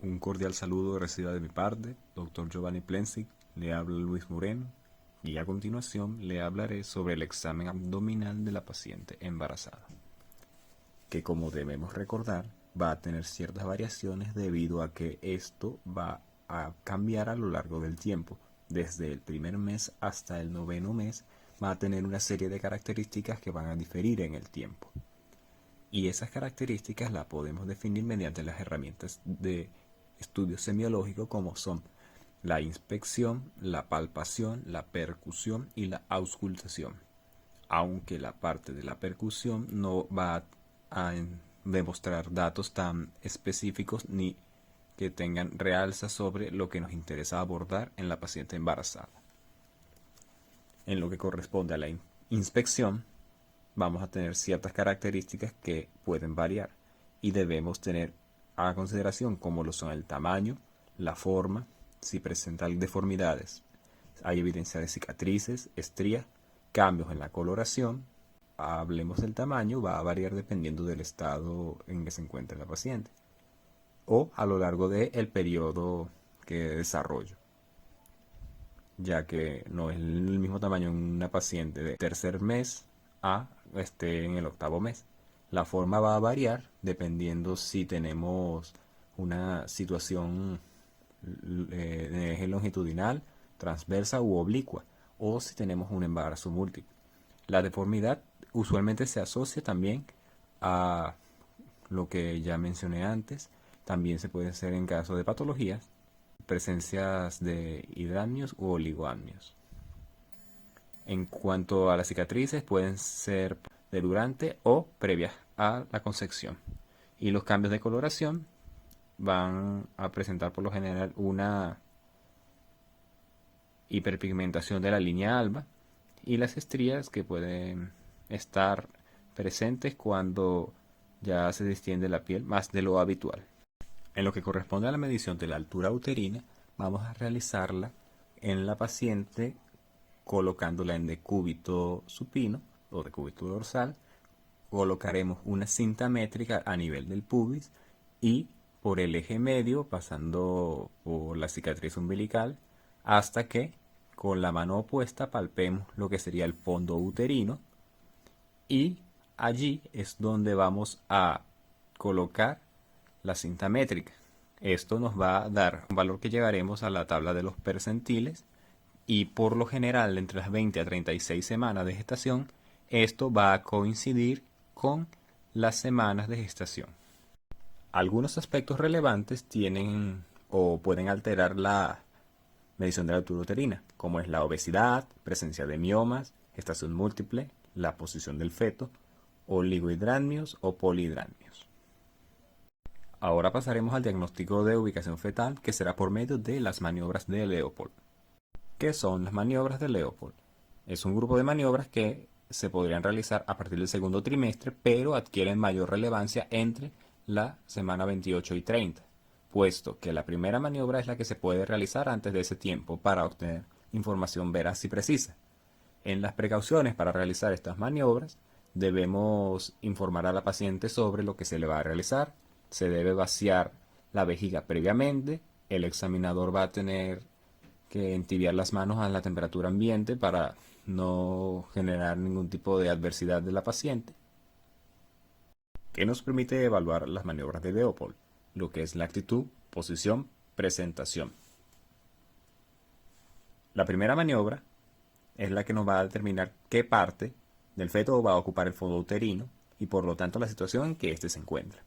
Un cordial saludo reciba de mi parte, Dr. Giovanni Plensic, le habla Luis Moreno y a continuación le hablaré sobre el examen abdominal de la paciente embarazada, que como debemos recordar va a tener ciertas variaciones debido a que esto va a cambiar a lo largo del tiempo. Desde el primer mes hasta el noveno mes va a tener una serie de características que van a diferir en el tiempo. Y esas características las podemos definir mediante las herramientas de estudio semiológico como son la inspección, la palpación, la percusión y la auscultación. Aunque la parte de la percusión no va a demostrar datos tan específicos ni que tengan realza sobre lo que nos interesa abordar en la paciente embarazada. En lo que corresponde a la inspección, vamos a tener ciertas características que pueden variar y debemos tener a consideración como lo son el tamaño, la forma, si presentan deformidades, hay evidencia de cicatrices, estrías, cambios en la coloración. Hablemos del tamaño, va a variar dependiendo del estado en que se encuentre la paciente o a lo largo del periodo que desarrollo, ya que no es el mismo tamaño en una paciente de tercer mes a en el octavo mes. La forma va a variar dependiendo si tenemos una situación de eje longitudinal, transversa u oblicua, o si tenemos un embarazo múltiple. La deformidad usualmente se asocia también a lo que ya mencioné antes. También se puede hacer en caso de patologías, presencias de hidramnios u oligoamnios. En cuanto a las cicatrices, pueden ser de durante o previas a la concepción. Y los cambios de coloración van a presentar por lo general una hiperpigmentación de la línea alba y las estrías que pueden estar presentes cuando ya se distiende la piel más de lo habitual. En lo que corresponde a la medición de la altura uterina, vamos a realizarla en la paciente colocándola en decúbito supino o decúbito dorsal. Colocaremos una cinta métrica a nivel del pubis y por el eje medio, pasando por la cicatriz umbilical, hasta que con la mano opuesta palpemos lo que sería el fondo uterino, y allí es donde vamos a colocar la cinta métrica. Esto nos va a dar un valor que llegaremos a la tabla de los percentiles, y por lo general entre las 20 a 36 semanas de gestación esto va a coincidir con las semanas de gestación. Algunos aspectos relevantes tienen o pueden alterar la medición de la altura uterina, como es la obesidad, presencia de miomas, gestación múltiple, la posición del feto, oligohidramnios o polihidramnios. Ahora pasaremos al diagnóstico de ubicación fetal, que será por medio de las maniobras de Leopold. ¿Qué son las maniobras de Leopold? Es un grupo de maniobras que se podrían realizar a partir del segundo trimestre, pero adquieren mayor relevancia entre la semana 28 y 30, puesto que la primera maniobra es la que se puede realizar antes de ese tiempo para obtener información veraz y precisa. En las precauciones para realizar estas maniobras, debemos informar a la paciente sobre lo que se le va a realizar. Se debe vaciar la vejiga previamente. El examinador va a tener que entibiar las manos a la temperatura ambiente para no generar ningún tipo de adversidad de la paciente. ¿Qué nos permite evaluar las maniobras de Leopold? Lo que es la actitud, posición, presentación. La primera maniobra es la que nos va a determinar qué parte del feto va a ocupar el fondo uterino y por lo tanto la situación en que éste se encuentra.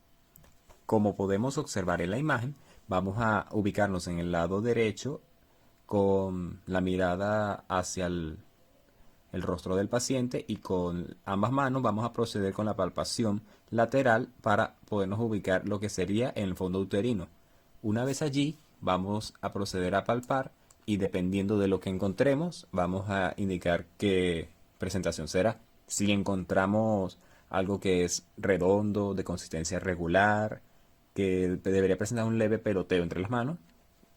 Como podemos observar en la imagen, vamos a ubicarnos en el lado derecho con la mirada hacia el rostro del paciente, y con ambas manos vamos a proceder con la palpación lateral para podernos ubicar lo que sería en el fondo uterino. Una vez allí, vamos a proceder a palpar y dependiendo de lo que encontremos, vamos a indicar qué presentación será. Si encontramos algo que es redondo, de consistencia regular, que debería presentar un leve peloteo entre las manos,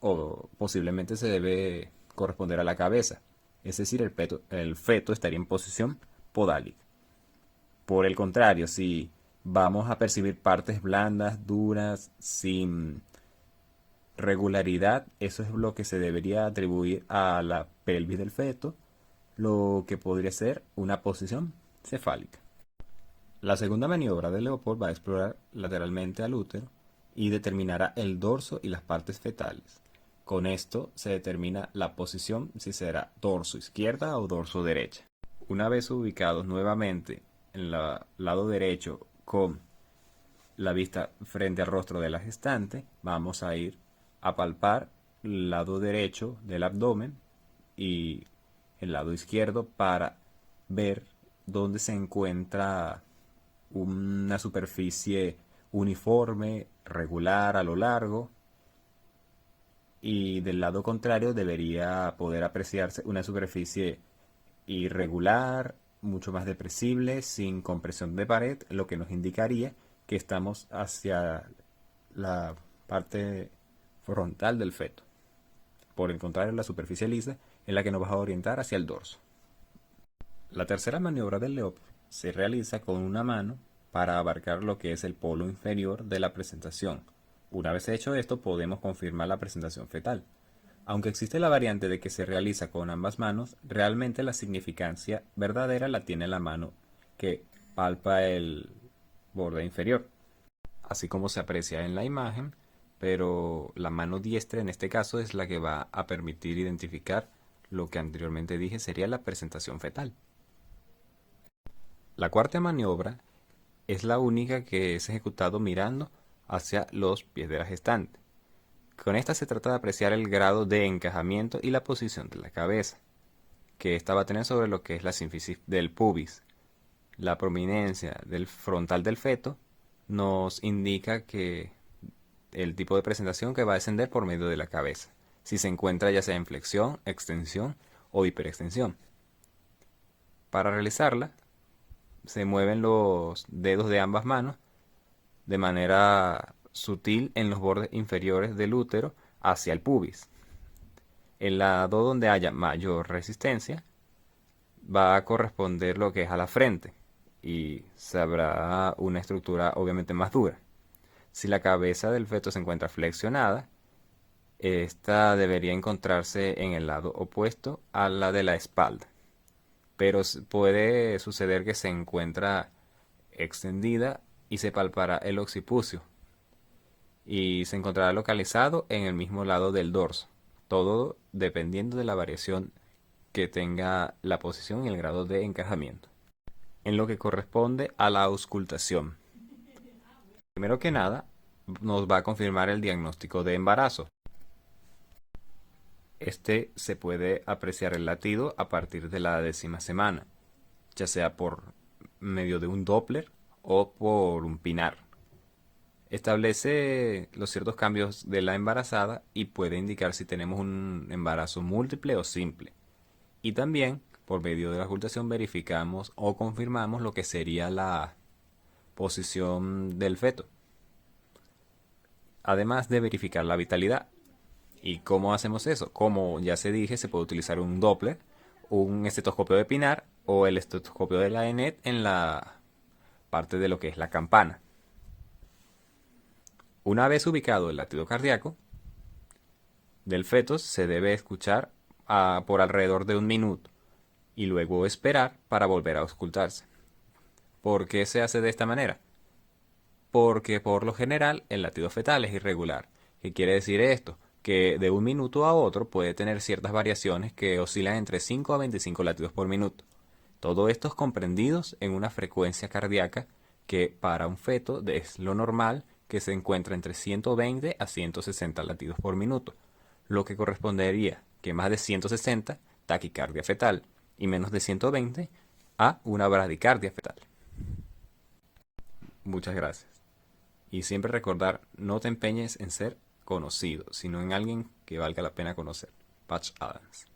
o posiblemente se debe corresponder a la cabeza, es decir, el feto estaría en posición podálica. Por el contrario, si vamos a percibir partes blandas, duras, sin regularidad, eso es lo que se debería atribuir a la pelvis del feto, lo que podría ser una posición cefálica. La segunda maniobra de Leopold va a explorar lateralmente al útero y determinará el dorso y las partes fetales. Con esto se determina la posición, si será dorso izquierda o dorso derecha. Una vez ubicados nuevamente en el lado derecho con la vista frente al rostro de la gestante, vamos a ir a palpar el lado derecho del abdomen y el lado izquierdo para ver dónde se encuentra una superficie uniforme, regular a lo largo, y del lado contrario debería poder apreciarse una superficie irregular, mucho más depresible, sin compresión de pared, lo que nos indicaría que estamos hacia la parte frontal del feto. Por el contrario, la superficie lisa es la que nos va a orientar hacia el dorso. La tercera maniobra del Leopold se realiza con una mano para abarcar lo que es el polo inferior de la presentación. Una vez hecho esto, podemos confirmar la presentación fetal. Aunque existe la variante de que se realiza con ambas manos, realmente la significancia verdadera la tiene la mano que palpa el borde inferior, así como se aprecia en la imagen, pero la mano diestra en este caso es la que va a permitir identificar lo que anteriormente dije sería la presentación fetal. La cuarta maniobra es la única que es ejecutado mirando hacia los pies de la gestante. Con esta se trata de apreciar el grado de encajamiento y la posición de la cabeza, que esta va a tener sobre lo que es la sínfisis del pubis. La prominencia del frontal del feto nos indica que el tipo de presentación que va a descender por medio de la cabeza, si se encuentra ya sea en flexión, extensión o hiperextensión. Para realizarla, se mueven los dedos de ambas manos de manera sutil en los bordes inferiores del útero hacia el pubis. El lado donde haya mayor resistencia va a corresponder lo que es a la frente y sabrá una estructura obviamente más dura. Si la cabeza del feto se encuentra flexionada, esta debería encontrarse en el lado opuesto a la de la espalda, pero puede suceder que se encuentra extendida y se palpará el occipucio y se encontrará localizado en el mismo lado del dorso, todo dependiendo de la variación que tenga la posición y el grado de encajamiento. En lo que corresponde a la auscultación, primero que nada nos va a confirmar el diagnóstico de embarazo. Este se puede apreciar el latido a partir de la 10ª semana, ya sea por medio de un Doppler o por un pinar. Establece los ciertos cambios de la embarazada y puede indicar si tenemos un embarazo múltiple o simple. Y también, por medio de la auscultación, verificamos o confirmamos lo que sería la posición del feto. Además de verificar la vitalidad. ¿Y cómo hacemos eso? Como ya se dije, se puede utilizar un Doppler, un estetoscopio de pinar o el estetoscopio de la ENET en la parte de lo que es la campana. Una vez ubicado el latido cardíaco del feto, se debe escuchar por alrededor de 1 minuto y luego esperar para volver a auscultarse. ¿Por qué se hace de esta manera? Porque por lo general el latido fetal es irregular. ¿Qué quiere decir esto? Que de 1 minuto a otro puede tener ciertas variaciones que oscilan entre 5 a 25 latidos por minuto. Todo esto es comprendidos en una frecuencia cardíaca que para un feto es lo normal, que se encuentra entre 120 a 160 latidos por minuto, lo que correspondería que más de 160 taquicardia fetal y menos de 120 a una bradicardia fetal. Muchas gracias. Y siempre recordar, no te empeñes en ser conocido, sino en alguien que valga la pena conocer. Patch Adams.